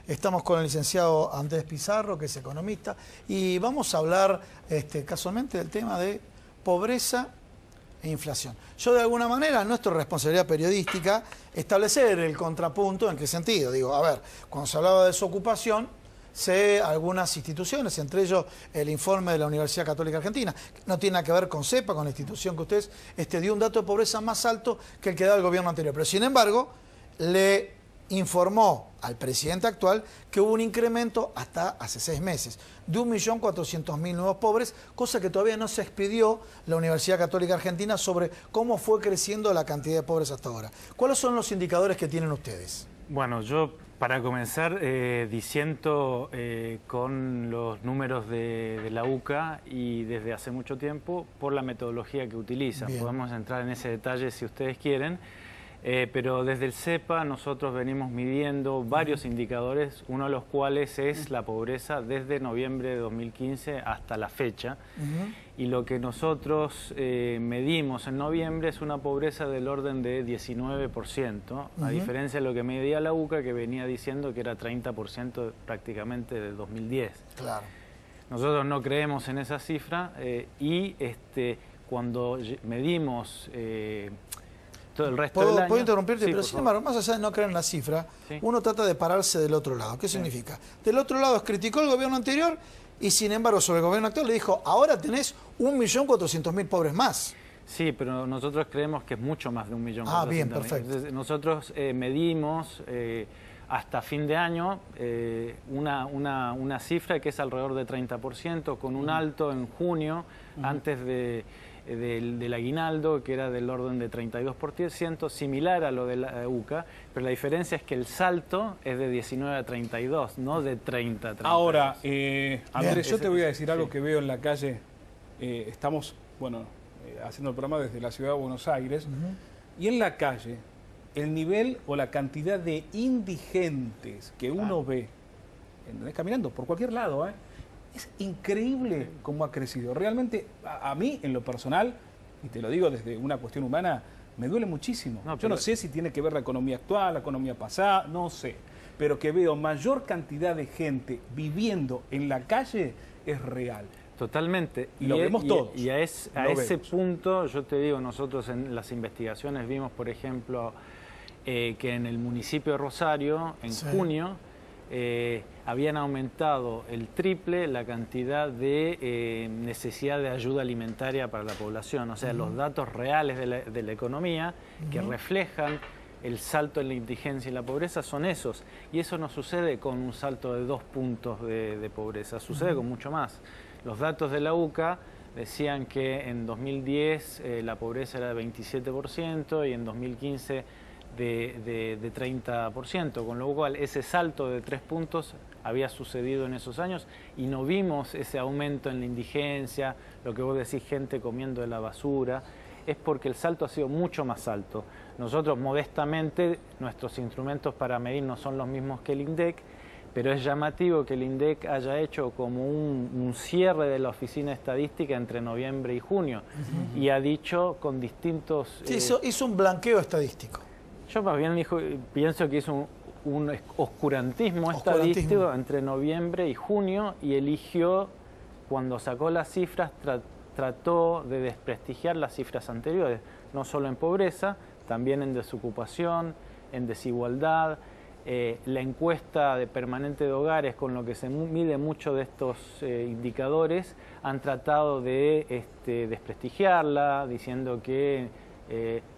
Estamos con el licenciado Andrés Pizarro, que es economista, y vamos a hablar casualmente del tema de pobreza e inflación. Yo, de alguna manera, nuestra responsabilidad periodística, establecer el contrapunto. ¿En qué sentido? Digo, a ver, cuando se hablaba de desocupación, sé algunas instituciones, entre ellos el informe de la Universidad Católica Argentina, que no tiene nada que ver con CEPA, con la institución que ustedes dio un dato de pobreza más alto que el que da el gobierno anterior. Pero, sin embargo, le informó al presidente actual que hubo un incremento hasta hace 6 meses de 1.400.000 nuevos pobres, cosa que todavía no se expidió la Universidad Católica Argentina sobre cómo fue creciendo la cantidad de pobres hasta ahora. ¿Cuáles son los indicadores que tienen ustedes? Bueno, yo para comenzar disiento con los números de la UCA y desde hace mucho tiempo por la metodología que utilizan. Bien. Podemos entrar en ese detalle si ustedes quieren. Pero desde el CEPA nosotros venimos midiendo varios indicadores, uno de los cuales es la pobreza desde noviembre de 2015 hasta la fecha. Y lo que nosotros medimos en noviembre es una pobreza del orden de 19%, a diferencia de lo que medía la UCA, que venía diciendo que era 30% prácticamente del 2010. Claro. Nosotros no creemos en esa cifra y cuando medimos todo el resto del año... ¿Puedo interrumpirte? Sí, pero sin embargo, más allá de no creer en la cifra, sí, uno trata de pararse del otro lado. ¿Qué significa? Del otro lado criticó el gobierno anterior y, sin embargo, sobre el gobierno actual le dijo, ahora tenés 1.400.000 pobres más. Sí, pero nosotros creemos que es mucho más de 1.400.000. Ah, bien, perfecto. Entonces, nosotros medimos hasta fin de año una cifra que es alrededor de 30%, con un alto en junio, antes del aguinaldo, que era del orden de 32%, similar a lo de la UCA, pero la diferencia es que el salto es de 19 a 32, no de 30 a 32. Ahora, Andrés, yo te voy a decir algo que veo en la calle. Estamos, haciendo el programa desde la ciudad de Buenos Aires, y en la calle, el nivel o la cantidad de indigentes que uno ve, caminando por cualquier lado, es increíble cómo ha crecido. Realmente, a mí, en lo personal, y te lo digo desde una cuestión humana, me duele muchísimo. Yo no sé si tiene que ver la economía actual, la economía pasada, no sé. Pero que veo mayor cantidad de gente viviendo en la calle es real. Totalmente. Y lo vemos todos. Y a ese punto, yo te digo, nosotros en las investigaciones vimos, por ejemplo, que en el municipio de Rosario, en junio, habían aumentado el triple la cantidad de necesidad de ayuda alimentaria para la población. O sea, los datos reales de la economía que reflejan el salto en la indigencia y la pobreza son esos. Y eso no sucede con un salto de 2 puntos de pobreza, sucede con mucho más. Los datos de la UCA decían que en 2010 la pobreza era de 27% y en 2015 de 30%, con lo cual ese salto de 3 puntos había sucedido en esos años y no vimos ese aumento en la indigencia, lo que vos decís, gente comiendo de la basura, es porque el salto ha sido mucho más alto. Nosotros, modestamente, nuestros instrumentos para medir no son los mismos que el INDEC, pero es llamativo que el INDEC haya hecho como un cierre de la oficina estadística entre noviembre y junio y ha dicho con distintos... Sí, hizo un blanqueo estadístico. Yo más bien pienso que hizo un oscurantismo estadístico entre noviembre y junio y eligió, cuando sacó las cifras, trató de desprestigiar las cifras anteriores, no solo en pobreza, también en desocupación, en desigualdad. La encuesta de permanente de hogares, con lo que se mide mucho de estos indicadores, han tratado de desprestigiarla, diciendo que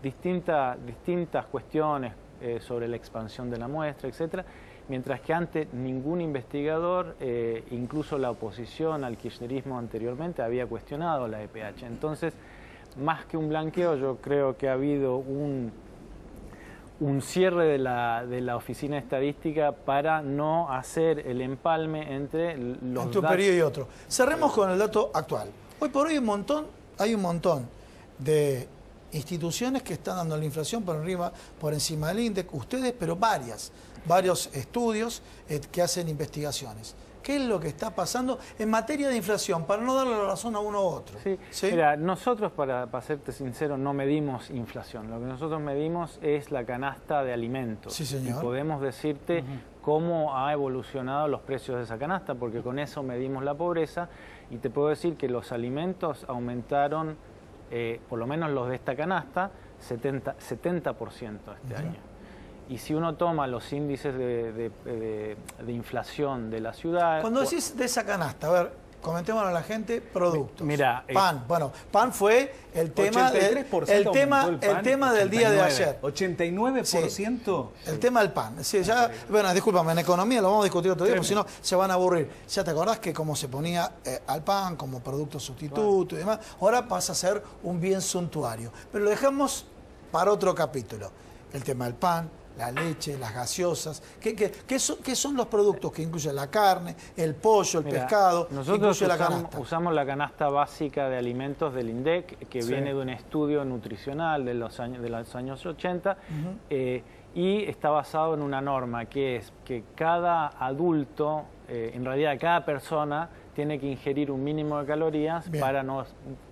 distintas cuestiones sobre la expansión de la muestra, etcétera, mientras que antes ningún investigador, incluso la oposición al kirchnerismo anteriormente, había cuestionado la EPH. Entonces, más que un blanqueo, yo creo que ha habido un cierre de la oficina estadística para no hacer el empalme entre los datos. Un periodo y otro. Cerremos con el dato actual. Hoy por hoy hay un montón de instituciones que están dando la inflación por encima del índice, ustedes, pero varios estudios que hacen investigaciones. ¿Qué es lo que está pasando en materia de inflación? Para no darle la razón a uno u otro. ¿Sí? Mira, nosotros, para serte sincero, no medimos inflación. Lo que nosotros medimos es la canasta de alimentos. Sí, señor. Y podemos decirte cómo ha evolucionado los precios de esa canasta, porque con eso medimos la pobreza, y te puedo decir que los alimentos aumentaron, por lo menos los de esta canasta, 70% este año. Y si uno toma los índices de inflación de la ciudad... Cuando decís de esa canasta, a ver, comentémosle a la gente, productos. Mira, pan, bueno, pan fue el tema, el tema del día de ayer. 89%. Sí, el tema del pan. Sí, ya, bueno, discúlpame, en economía lo vamos a discutir otro día, porque si no se van a aburrir. Ya te acordás que como se ponía al pan como producto sustituto y demás, ahora pasa a ser un bien suntuario. Pero lo dejamos para otro capítulo. El tema del pan, la leche, las gaseosas. ¿Qué son los productos que incluyen la carne, el pollo, el pescado? Nosotros usamos la canasta básica de alimentos del INDEC, que viene de un estudio nutricional de los años 80, y está basado en una norma, que es que cada adulto, en realidad cada persona, tiene que ingerir un mínimo de calorías para no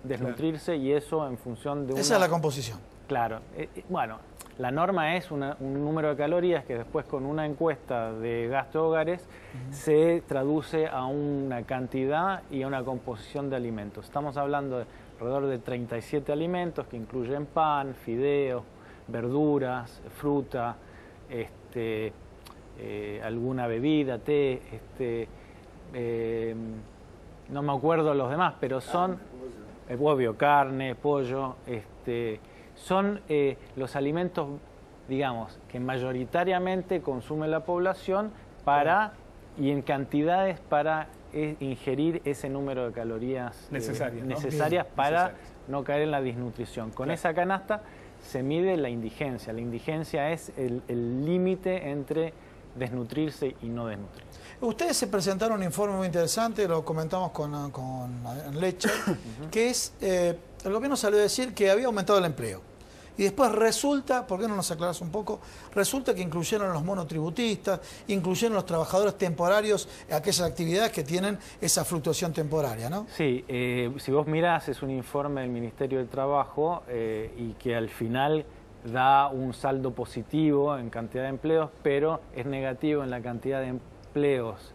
desnutrirse, y eso en función de Esa es la composición. Claro. Bueno, la norma es un número de calorías que después con una encuesta de gasto de hogares se traduce a una cantidad y a una composición de alimentos. Estamos hablando de alrededor de 37 alimentos que incluyen pan, fideos, verduras, fruta, alguna bebida, té, no me acuerdo los demás, pero son obvio, carne, pollo, son los alimentos, digamos, que mayoritariamente consume la población y en cantidades para ingerir ese número de calorías necesarias para no caer en la desnutrición. Con esa canasta se mide la indigencia. La indigencia es el límite entre desnutrirse y no desnutrirse. Ustedes se presentaron un informe muy interesante, lo comentamos con Leche, que es, el gobierno salió a decir que había aumentado el empleo. Y después resulta, ¿por qué no nos aclaras un poco? Resulta que incluyeron a los monotributistas, incluyeron a los trabajadores temporarios, aquellas actividades que tienen esa fluctuación temporaria, ¿no? Sí, si vos mirás, es un informe del Ministerio del Trabajo y que al final da un saldo positivo en cantidad de empleos, pero es negativo en la cantidad de empleos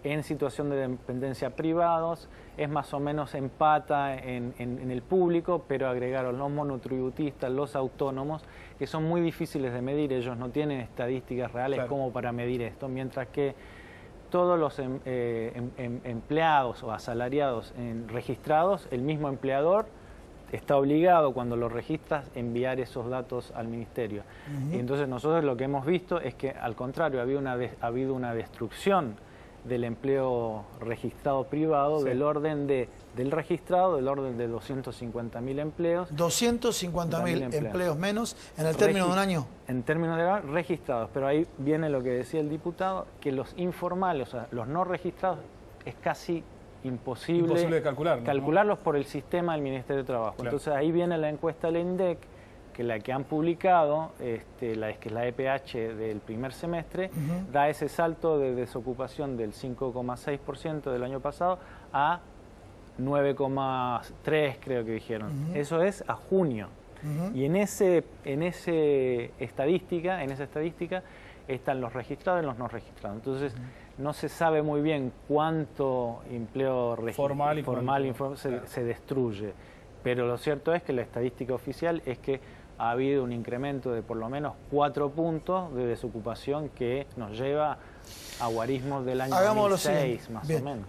en situación de dependencia privados, es más o menos empata en el público, pero agregaron los monotributistas, los autónomos, que son muy difíciles de medir, ellos no tienen estadísticas reales como para medir esto, mientras que todos los empleados o asalariados registrados, el mismo empleador está obligado cuando lo registras enviar esos datos al ministerio. Y entonces nosotros lo que hemos visto es que al contrario, ha habido una destrucción del empleo registrado privado del orden del registrado, del orden de 250.000 empleos. 250.000 empleos menos en el término de un año. En términos de registrados, pero ahí viene lo que decía el diputado, que los informales, o sea, los no registrados, es casi imposible de calcular, ¿no? calcularlos por el sistema del Ministerio de Trabajo. Entonces ahí viene la encuesta del INDEC, que la que han publicado, que es la EPH del primer semestre, da ese salto de desocupación del 5,6% del año pasado a 9,3% creo que dijeron. Eso es a junio. Y en esa estadística están los registrados y los no registrados. Entonces no se sabe muy bien cuánto empleo formal se destruye. Pero lo cierto es que la estadística oficial es que ha habido un incremento de por lo menos 4 puntos de desocupación que nos lleva a guarismos del año 2006, más o menos.